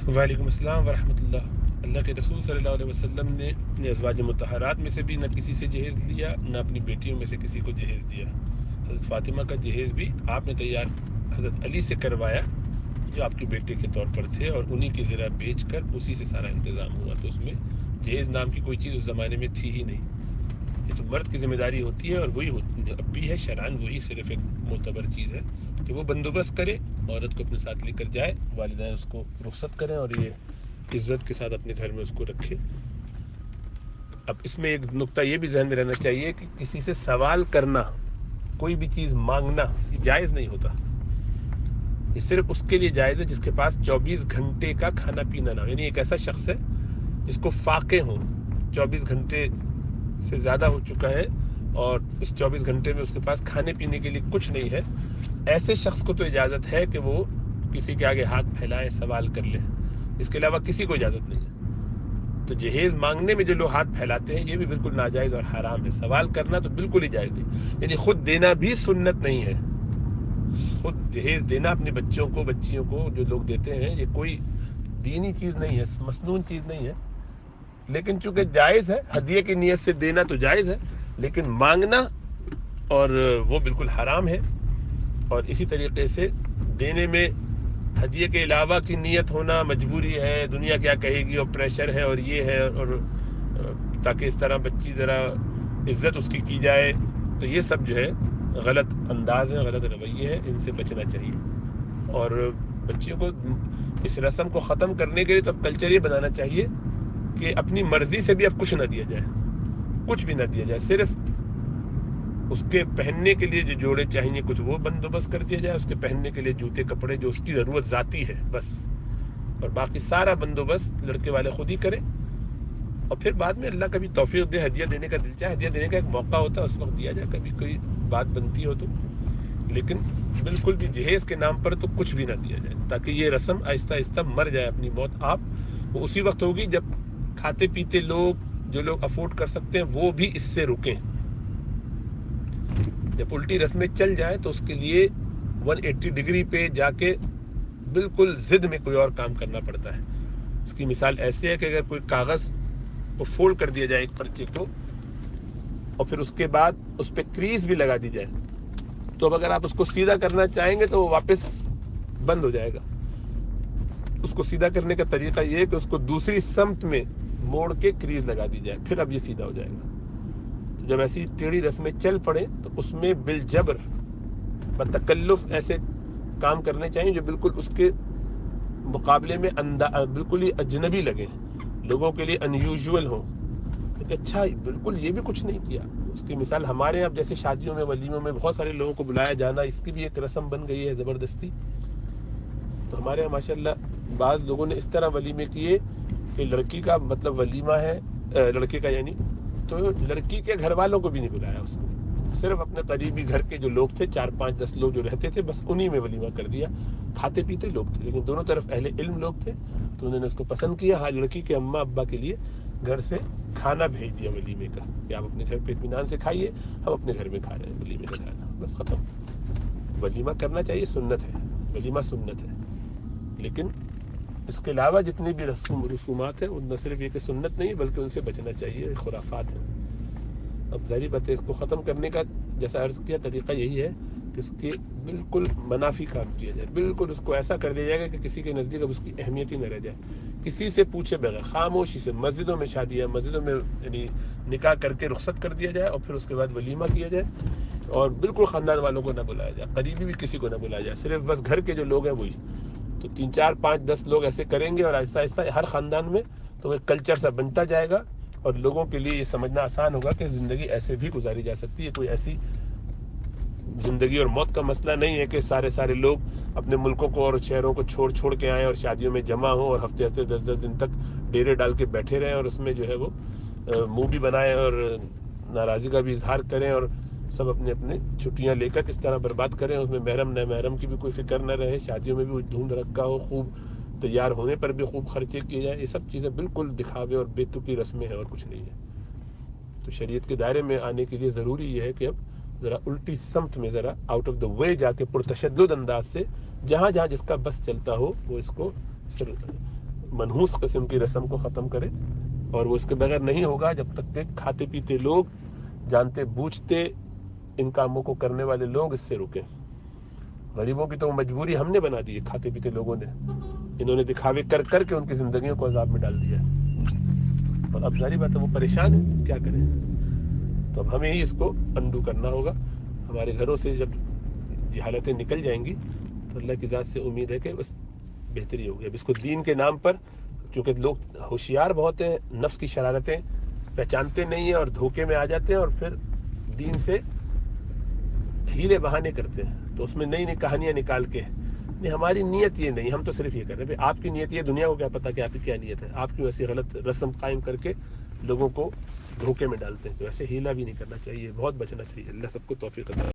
وعلیکم السلام ورحمۃ اللہ۔ اللہ کے رسول صلی اللہ علیہ وسلم نے اپنے ازواج مطہرات میں سے بھی نہ کسی سے جہیز لیا، نہ اپنی بیٹیوں میں سے کسی کو جہیز دیا۔ حضرت فاطمہ کا جہیز بھی آپ نے تیار حضرت علی سے کروایا جو آپ کے بیٹے کے طور پر تھے، اور انہی کی زرہ بیچ کر اسی سے سارا انتظام ہوا۔ تو اس میں جہیز نام کی کوئی چیز اس زمانے میں تھی ہی نہیں۔ یہ تو مرد کی ذمہ داری ہوتی ہے، اور وہی اب بھی ہے شرعاً، وہی صرف ایک معتبر چیز ہے کہ وہ بندوبست کرے، عورت کو اپنے ساتھ لے کر جائے، والدین اس کو رخصت کریں اور یہ عزت کے ساتھ اپنے گھر میں اس کو رکھے۔ اب اس میں ایک نقطہ یہ بھی ذہن میں رہنا چاہیے کہ کسی سے سوال کرنا، کوئی بھی چیز مانگنا، یہ جائز نہیں ہوتا۔ یہ صرف اس کے لیے جائز ہے جس کے پاس 24 گھنٹے کا کھانا پینا نہ ہو، یعنی ایک ایسا شخص ہے جس کو فاقے ہوں، 24 گھنٹے سے زیادہ ہو چکا ہے اور اس 24 گھنٹے میں اس کے پاس کھانے پینے کے لیے کچھ نہیں ہے، ایسے شخص کو تو اجازت ہے کہ وہ کسی کے آگے ہاتھ پھیلائے، سوال کر لے۔ اس کے علاوہ کسی کو اجازت نہیں ہے۔ تو جہیز مانگنے میں جو لوگ ہاتھ پھیلاتے ہیں یہ بھی بالکل ناجائز اور حرام ہے۔ سوال کرنا تو بالکل ہی جائز نہیں، یعنی خود دینا بھی سنت نہیں ہے۔ خود جہیز دینا اپنے بچوں کو، بچیوں کو جو لوگ دیتے ہیں، یہ کوئی دینی چیز نہیں ہے، مسنون چیز نہیں ہے، لیکن چونکہ جائز ہے، ہدیے کی نیت سے دینا تو جائز ہے، لیکن مانگنا اور وہ بالکل حرام ہے۔ اور اسی طریقے سے دینے میں ہدیے کے علاوہ کی نیت ہونا مجبوری ہے، دنیا کیا کہے گی اور پریشر ہے اور یہ ہے، اور تاکہ اس طرح بچی ذرا عزت اس کی جائے، تو یہ سب جو ہے غلط انداز ہے، غلط رویے ہے، ان سے بچنا چاہیے۔ اور بچیوں کو اس رسم کو ختم کرنے کے لیے تو اب کلچر یہ بنانا چاہیے کہ اپنی مرضی سے بھی اب کچھ نہ دیا جائے، کچھ بھی نہ دیا جائے، صرف اس کے پہننے کے لیے جو جوڑے چاہیے کچھ وہ بندوبست کر دیا جائے، اس کے پہننے کے لیے جوتے کپڑے جو اس کی ضرورت ذاتی ہے بس، اور باقی سارا بندوبست لڑکے والے خود ہی کریں، اور پھر بعد میں اللہ کبھی توفیق دے، ہدیہ دینے کا دل چاہے، ہدیہ دینے کا ایک موقع ہوتا ہے، اس وقت دیا جائے، کبھی کوئی بات بنتی ہو تو، لیکن بالکل بھی جہیز کے نام پر تو کچھ بھی نہ دیا جائے، تاکہ یہ رسم آہستہ آہستہ مر جائے اپنی موت آپ، وہ اسی وقت ہوگی جب کھاتے پیتے لوگ، جو لوگ افورڈ کر سکتے ہیں، وہ بھی اس سے رکیں۔ جب الٹی رسمیں چل جائیں تو اس کے لیے 180 ڈگری پہ جا کے بالکل ضد میں کوئی اور کام کرنا پڑتا ہے۔ اس کی مثال ایسے ہے کہ اگر کوئی کاغذ کو فولڈ کر دیا جائے ایک پرچے کو، اور پھر اس کے بعد اس پہ کریز بھی لگا دی جائے، تو اب اگر آپ اس کو سیدھا کرنا چاہیں گے تو وہ واپس بند ہو جائے گا۔ اس کو سیدھا کرنے کا طریقہ یہ ہے کہ اس کو دوسری سمت میں موڑ کے کریز لگا دی جائے، پھر اب یہ سیدھا ہو جائے گا۔ تو جب ایسی ٹیڑھی رسمیں چل پڑے تو اس میں بالجبر بتکلف ایسے کام کرنے چاہیے جو بالکل اس کے مقابلے میں بالکل ہی اجنبی لگے، لوگوں کے لیے انیوژول ہوں کہ اچھا بالکل یہ بھی کچھ نہیں کیا۔ اس کی مثال ہمارے اب جیسے شادیوں میں، ولیموں میں بہت سارے لوگوں کو بلایا جانا، اس کی بھی ایک رسم بن گئی ہے زبردستی۔ تو ہمارے یہاں ماشاءاللہ بعض لوگوں نے اس طرح ولیمے کیے کہ لڑکی کا مطلب ولیمہ ہے، لڑکے کا یعنی، تو لڑکی کے گھر والوں کو بھی نہیں بلایا اس نے، صرف اپنے قریبی گھر کے جو لوگ تھے، 4 5 10 لوگ جو رہتے تھے، بس انہی میں ولیمہ کر دیا۔ کھاتے پیتے لوگ تھے لیکن دونوں طرف اہل علم لوگ تھے، تو انہوں نے اس کو پسند کیا۔ ہاں، لڑکی کے اماں ابا کے لیے گھر سے کھانا بھیج دیا ولیمے کا کہ آپ اپنے گھر پہ اطمینان سے کھائیے، ہم اپنے گھر میں کھا رہے ہیں ولیمے کا کھانا، بس ختم۔ ولیمہ کرنا چاہیے، سنت ہے، ولیمہ سنت ہے، لیکن اس کے علاوہ جتنی بھی رسومات ہیں ان نہ صرف یہ کہ سنت نہیں بلکہ ان سے بچنا چاہیے، خرافات ہیں۔ اب ظاہری بات ہے اس کو ختم کرنے کا جیسا عرض کیا طریقہ یہی ہے کہ اس کے بالکل منافی کام کیا جائے، بالکل اس کو ایسا کر دیا جائے گا کہ کسی کے نزدیک اب اس کی اہمیت ہی نہ رہ جائے، کسی سے پوچھے بغیر خاموشی سے مسجدوں میں شادی ہے، مسجدوں میں یعنی نکاح کر کے رخصت کر دیا جائے، اور پھر اس کے بعد ولیمہ کیا جائے، اور بالکل خاندان والوں کو نہ بلایا جائے، قریبی بھی کسی کو نہ بلایا جائے، صرف بس گھر کے جو لوگ ہیں وہی۔ تو 3 4 5 10 لوگ ایسے کریں گے، اور آہستہ آہستہ ہر خاندان میں تو ایک کلچر سا بنتا جائے گا، اور لوگوں کے لیے یہ سمجھنا آسان ہوگا کہ زندگی ایسے بھی گزاری جا سکتی ہے، کوئی ایسی زندگی اور موت کا مسئلہ نہیں ہے کہ سارے لوگ اپنے ملکوں کو اور شہروں کو چھوڑ کے آئیں اور شادیوں میں جمع ہوں اور ہفتے 10 دن تک ڈیرے ڈال کے بیٹھے رہیں، اور اس میں جو ہے وہ منہ بھی بنائیں اور ناراضی کا بھی اظہار کریں، اور سب اپنے چھٹیاں لے کر اس طرح برباد کریں، اس میں محرم نہ محرم کی بھی کوئی فکر نہ رہے، شادیوں میں بھی دھوم دھڑکا ہو، خوب تیار ہونے پر بھی خوب خرچے کیے جائیں، یہ سب چیزیں بالکل دکھاوے اور بے تکی رسمیں ہیں اور کچھ نہیں ہے۔ تو شریعت کے دائرے میں آنے کے لیے ضروری یہ ہے کہ اب ذرا الٹی سمت میں، ذرا آؤٹ آف دا وے جا کے پرتشدد انداز سے جہاں جس کا بس چلتا ہو وہ اس کو منحوس قسم کی رسم کو ختم کرے، اور وہ اس کے بغیر نہیں ہوگا جب تک کہ کھاتے پیتے لوگ، جانتے بوجھتے ان کاموں کو کرنے والے لوگ اس سے رکیں۔ غریبوں کی تو مجبوری ہم نے بنا دی ہے، کھاتے پیتے لوگوں نے، انہوں نے دکھاوے کر کر کے ان کی زندگیوں کو عذاب میں ڈال دیا ہے، اور اب ظاہری بات ہے وہ پریشان ہے، کیا کریں؟ تو اب ہمیں ہی اس کو انڈو کرنا ہوگا۔ ہمارے گھروں سے جب یہ حالتیں نکل جائیں گی تو اللہ کی ذات سے امید ہے کہ بس بہتری ہوگی۔ اب اس کو دین کے نام پر، کیونکہ لوگ ہوشیار بہت ہیں، نفس کی شرارتیں پہچانتے نہیں ہیں اور دھوکے میں آ جاتے ہیں، اور پھر دین سے ہیلے بہانے کرتے ہیں، تو اس میں نئی نئی کہانیاں نکال کے، نہیں ہماری نیت یہ نہیں، ہم تو صرف یہ کر رہے ہیں۔ آپ کی نیت یہ، دنیا کو کیا پتا کہ آپ کی کیا نیت ہے؟ آپ کیوں ایسی غلط رسم قائم کر کے لوگوں کو دھوکے میں ڈالتے ہیں؟ تو ایسے ہیلا بھی نہیں کرنا چاہیے، بہت بچنا چاہیے۔ اللہ سب کو توفیق عطا